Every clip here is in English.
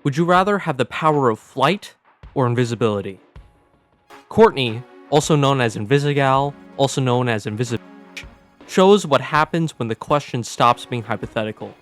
Would you rather have the power of flight or invisibility? Courtney, also known as Invisigal, also known as Invisible, shows what happens when the question stops being hypothetical.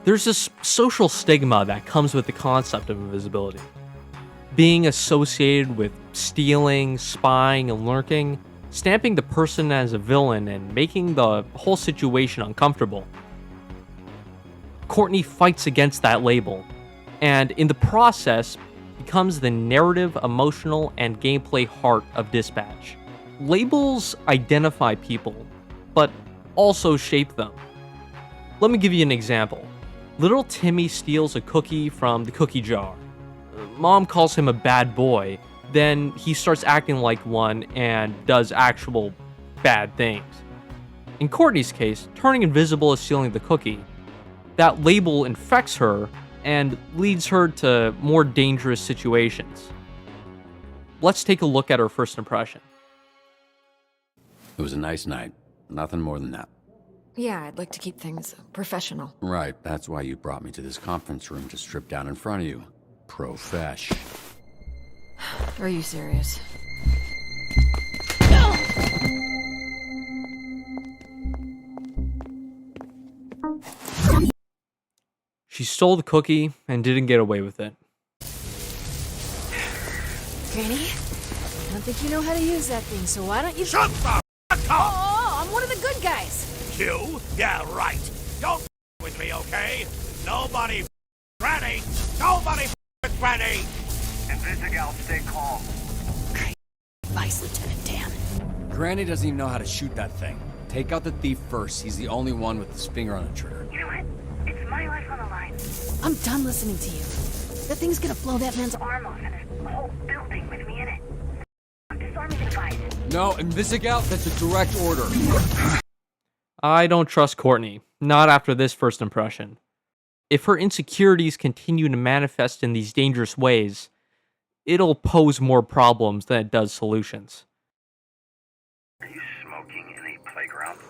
There's this social stigma that comes with the concept of invisibility. Being associated with stealing, spying, and lurking, stamping the person as a villain and making the whole situation uncomfortable. Courtney fights against that label, and in the process, becomes the narrative, emotional, and gameplay heart of Dispatch. Labels identify people, but also shape them. Let me give you an example. Little Timmy steals a cookie from the cookie jar. Mom calls him a bad boy, then he starts acting like one and does actual bad things. In Courtney's case, turning invisible is stealing the cookie. That label infects her and leads her to more dangerous situations. Let's take a look at her first impression. It was a nice night. Nothing more than that. Yeah, I'd like to keep things professional. Right, that's why you brought me to this conference room to strip down in front of you. Profesh. Are you serious? She stole the cookie and didn't get away with it. Granny? I don't think you know how to use that thing, so why don't you— Shut the fuck up! Oh, I'm one of the good guys! You? Yeah, right. Don't with me, okay? Nobody Granny! Nobody with Granny! Invisigal, stay calm. Great advice, Lieutenant Dan. Granny doesn't even know how to shoot that thing. Take out the thief first. He's the only one with his finger on the trigger. You know what? It's my life on the line. I'm done listening to you. That thing's gonna blow that man's Arm off and a whole building with me in it. Disarm the device. No, Invisigal, that's a direct order. I don't trust Courtney, not after this first impression. If her insecurities continue to manifest in these dangerous ways, it'll pose more problems than it does solutions. Are you smoking in a playground?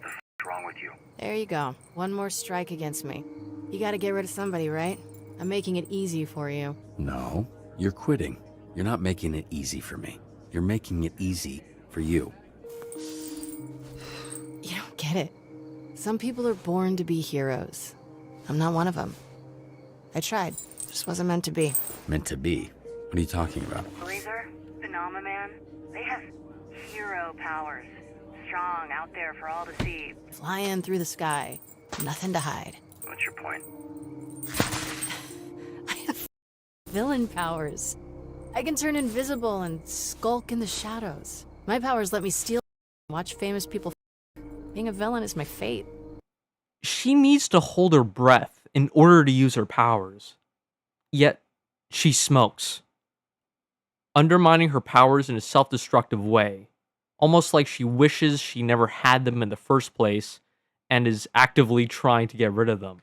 The f*** wrong with you? There you go. One more strike against me. You gotta get rid of somebody, right? I'm making it easy for you. No, you're quitting. You're not making it easy for me. You're making it easy for you. You don't get it. Some people are born to be heroes. I'm not one of them. I tried. Just wasn't meant to be. Meant to be? What are you talking about? Blazer, Phenomenon, they have hero powers. Strong, out there for all to see. Flying through the sky. Nothing to hide. What's your point? I have villain powers. I can turn invisible and skulk in the shadows. My powers let me steal and watch famous people. Being a villain is my fate. She needs to hold her breath in order to use her powers. Yet, she smokes, undermining her powers in a self-destructive way, almost like she wishes she never had them in the first place and is actively trying to get rid of them.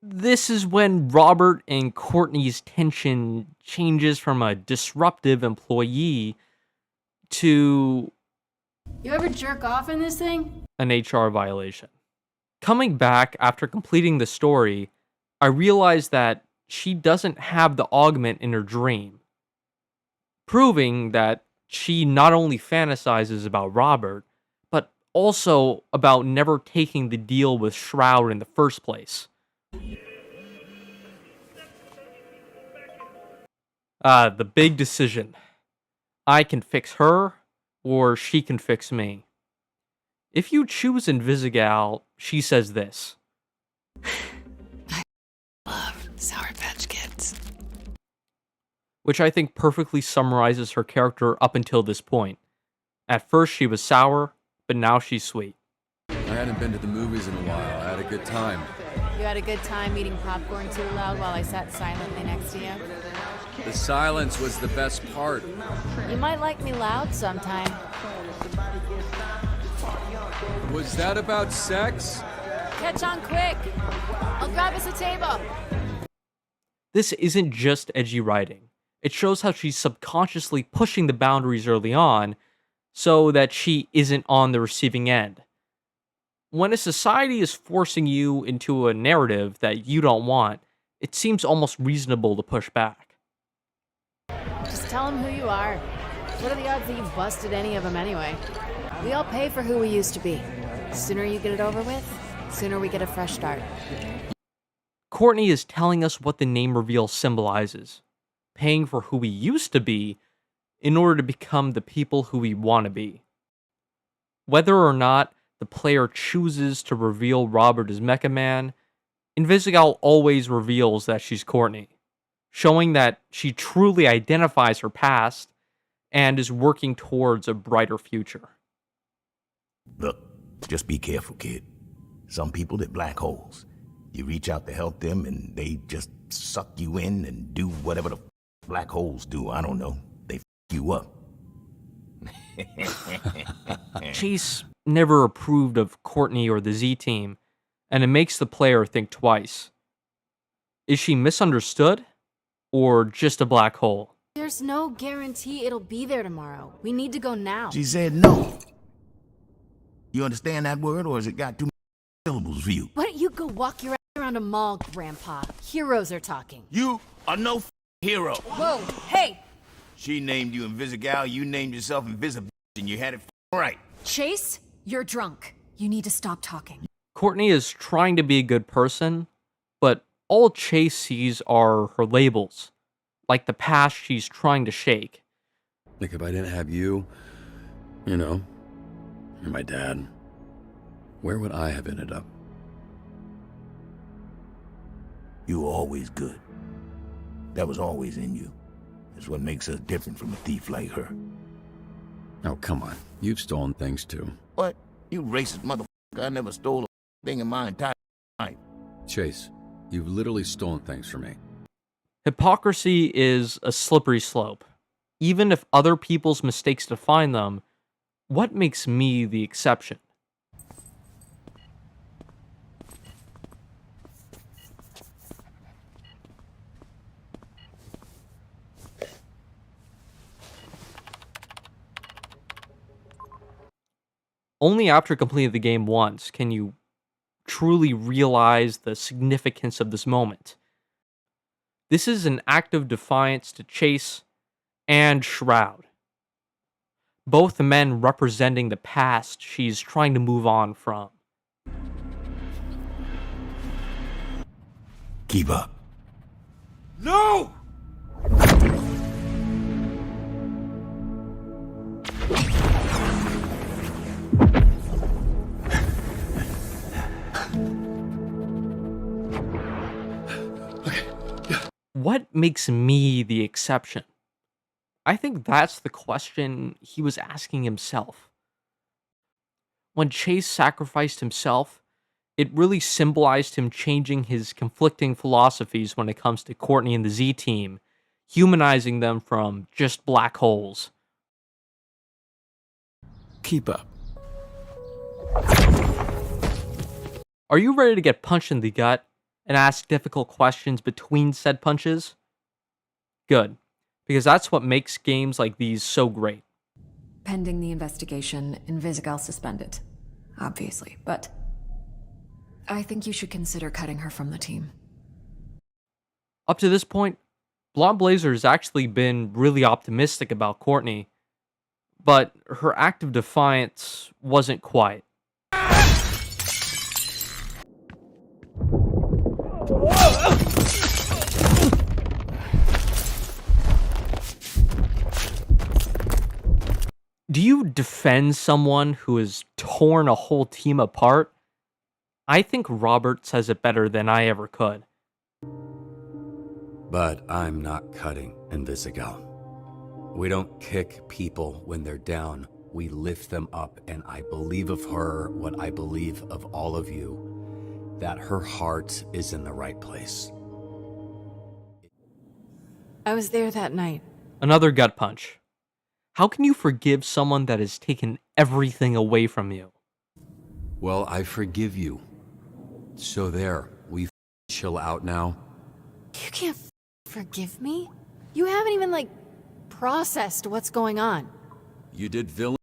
This is when Robert and Courtney's tension changes from a disruptive employee to You ever jerk off in this thing? an HR violation. Coming back after completing the story, I realized that she doesn't have the augment in her dream, proving that she not only fantasizes about Robert, but also about never taking the deal with Shroud in the first place. The big decision. I can fix her, or she can fix me. If you choose Invisigal, she says this. Love Sour Patch Kids. Which I think perfectly summarizes her character up until this point. At first she was sour, but now she's sweet. I hadn't been to the movies in a while. I had a good time. You had a good time eating popcorn too loud while I sat silently next to you? The silence was the best part. You might like me loud sometime. Was that about sex? Catch on quick! I'll grab us a table! This isn't just edgy writing. It shows how she's subconsciously pushing the boundaries early on so that she isn't on the receiving end. When a society is forcing you into a narrative that you don't want, it seems almost reasonable to push back. Just tell them who you are. What are the odds that you've busted any of them anyway? We all pay for who we used to be. Sooner you get it over with, sooner we get a fresh start. Courtney is telling us what the name reveal symbolizes, paying for who we used to be in order to become the people who we want to be. Whether or not the player chooses to reveal Robert as Mecha Man, Invisigal always reveals that she's Courtney, showing that she truly identifies her past and is working towards a brighter future. Look, just be careful, kid. Some people are black holes. You reach out to help them and they just suck you in and do whatever the black holes do. I don't know. They you up. Chase never approved of Courtney or the Z-Team, and it makes the player think twice. Is she misunderstood? Or just a black hole? There's no guarantee it'll be there tomorrow. We need to go now. She said no. You understand that word, or has it got too many syllables for you? Why don't you go walk your ass around a mall, Grandpa? Heroes are talking. You are no hero. Whoa, hey! She named you Invisigal, you named yourself Invisible, and you had it right. Chase, you're drunk. You need to stop talking. Courtney is trying to be a good person, but all Chase sees are her labels, like the past she's trying to shake. Like if I didn't have you, you're my dad, where would I have ended up? You were always good. That was always in you. That's what makes us different from a thief like her. Oh, come on. You've stolen things too. What? You racist motherfucker. I never stole a thing in my entire life. Chase, you've literally stolen things from me. Hypocrisy is a slippery slope. Even if other people's mistakes define them, what makes me the exception? Only after completing the game once can you truly realize the significance of this moment. This is an act of defiance to Chase and Shroud, both men representing the past she's trying to move on from. Keep up. No! What makes me the exception? I think that's the question he was asking himself. When Chase sacrificed himself, it really symbolized him changing his conflicting philosophies when it comes to Courtney and the Z-Team, humanizing them from just black holes. Keep up. Are you ready to get punched in the gut and ask difficult questions between said punches? Good, because that's what makes games like these so great. Pending the investigation, Invisigal suspended. Obviously, but I think you should consider cutting her from the team. Up to this point, Blonde Blazer has actually been really optimistic about Courtney, but her act of defiance wasn't quiet. Do you defend someone who has torn a whole team apart? I think Robert says it better than I ever could. But I'm not cutting Invisigal. We don't kick people when they're down. We lift them up, and I believe of her what I believe of all of you, that her heart is in the right place. I was there that night. Another gut punch. How can you forgive someone that has taken everything away from you? Well, I forgive you. So there, we chill out now. You can't forgive me? You haven't even, processed what's going on. You did villain.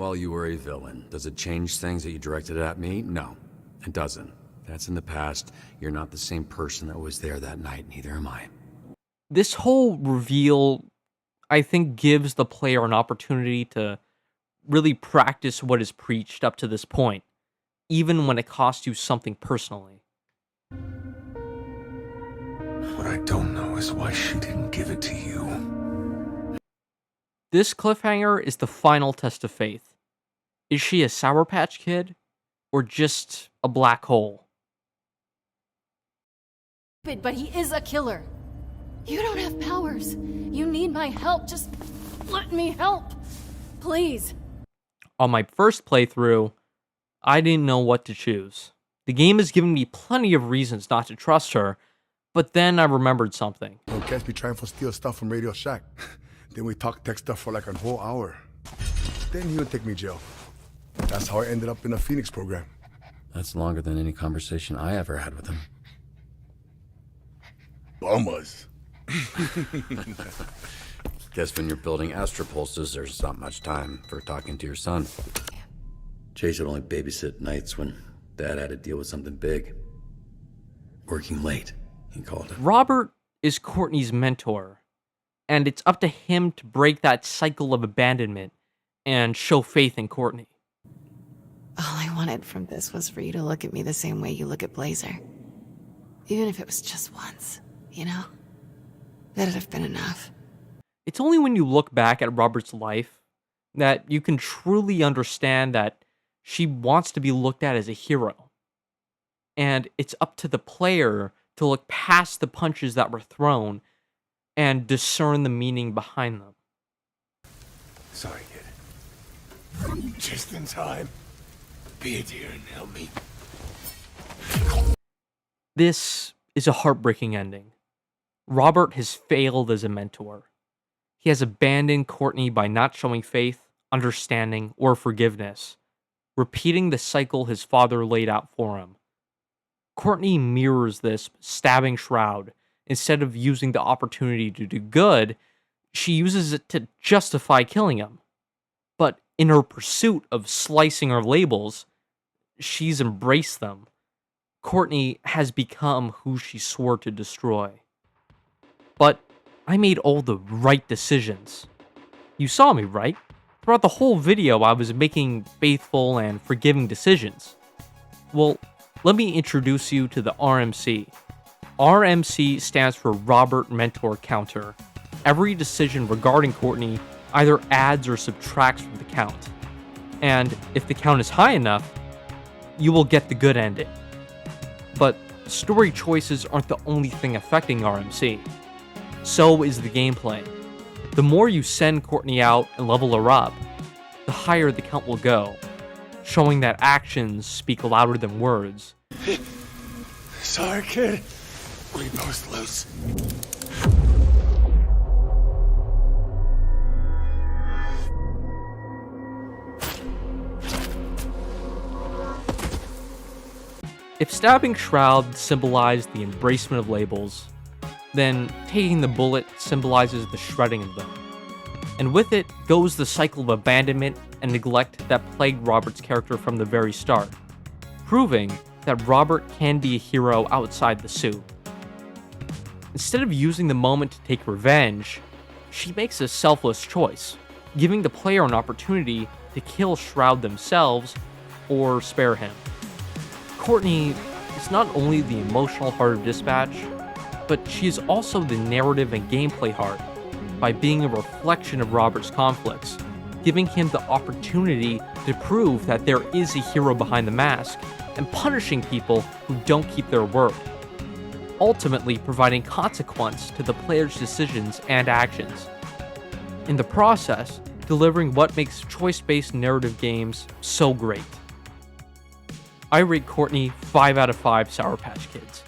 while you were a villain. Does it change things that you directed at me? No, it doesn't. That's in the past. You're not the same person that was there that night, neither am I. This whole reveal, I think, gives the player an opportunity to really practice what is preached up to this point, even when it costs you something personally. What I don't know is why she didn't give it to you. This cliffhanger is the final test of faith. Is she a Sour Patch Kid, or just a black hole? But he is a killer. You don't have powers. You need my help. Just let me help. Please. On my first playthrough, I didn't know what to choose. The game has given me plenty of reasons not to trust her, but then I remembered something. Don't catch me trying to steal stuff from Radio Shack. Then we talk tech stuff for like a whole hour. Then he would take me to jail. That's how I ended up in a Phoenix program. That's longer than any conversation I ever had with him. Bummers. Guess when you're building astropulses, there's not much time for talking to your son. Chase would only babysit nights when Dad had to deal with something big. Working late, he called it. Robert is Courtney's mentor, and it's up to him to break that cycle of abandonment and show faith in Courtney. All I wanted from this was for you to look at me the same way you look at Blazer. Even if it was just once, you know? That'd have been enough. It's only when you look back at Robert's life that you can truly understand that she wants to be looked at as a hero. And it's up to the player to look past the punches that were thrown and discern the meaning behind them. Sorry, kid. Just in time. Be a dear and help me. This is a heartbreaking ending. Robert has failed as a mentor. He has abandoned Courtney by not showing faith, understanding, or forgiveness, repeating the cycle his father laid out for him. Courtney mirrors this, stabbing Shroud. Instead of using the opportunity to do good, she uses it to justify killing him. But in her pursuit of slicing her labels, she's embraced them. Courtney has become who she swore to destroy. But I made all the right decisions. You saw me, right? Throughout the whole video, I was making faithful and forgiving decisions. Well, let me introduce you to the RMC. RMC stands for Robert Mentor Counter. Every decision regarding Courtney either adds or subtracts from the count. And if the count is high enough, you will get the good ending. But story choices aren't the only thing affecting RMC. So is the gameplay. The more you send Courtney out and level her up, the higher the count will go, showing that actions speak louder than words. Sorry, kid. We both lose. If stabbing Shroud symbolized the embracement of labels, then taking the bullet symbolizes the shredding of them. And with it goes the cycle of abandonment and neglect that plagued Robert's character from the very start, proving that Robert can be a hero outside the suit. Instead of using the moment to take revenge, she makes a selfless choice, giving the player an opportunity to kill Shroud themselves or spare him. Courtney is not only the emotional heart of Dispatch, but she is also the narrative and gameplay heart by being a reflection of Robert's conflicts, giving him the opportunity to prove that there is a hero behind the mask and punishing people who don't keep their word, ultimately providing consequence to the player's decisions and actions. In the process, delivering what makes choice-based narrative games so great. I rate Courtney 5 out of 5 Sour Patch Kids.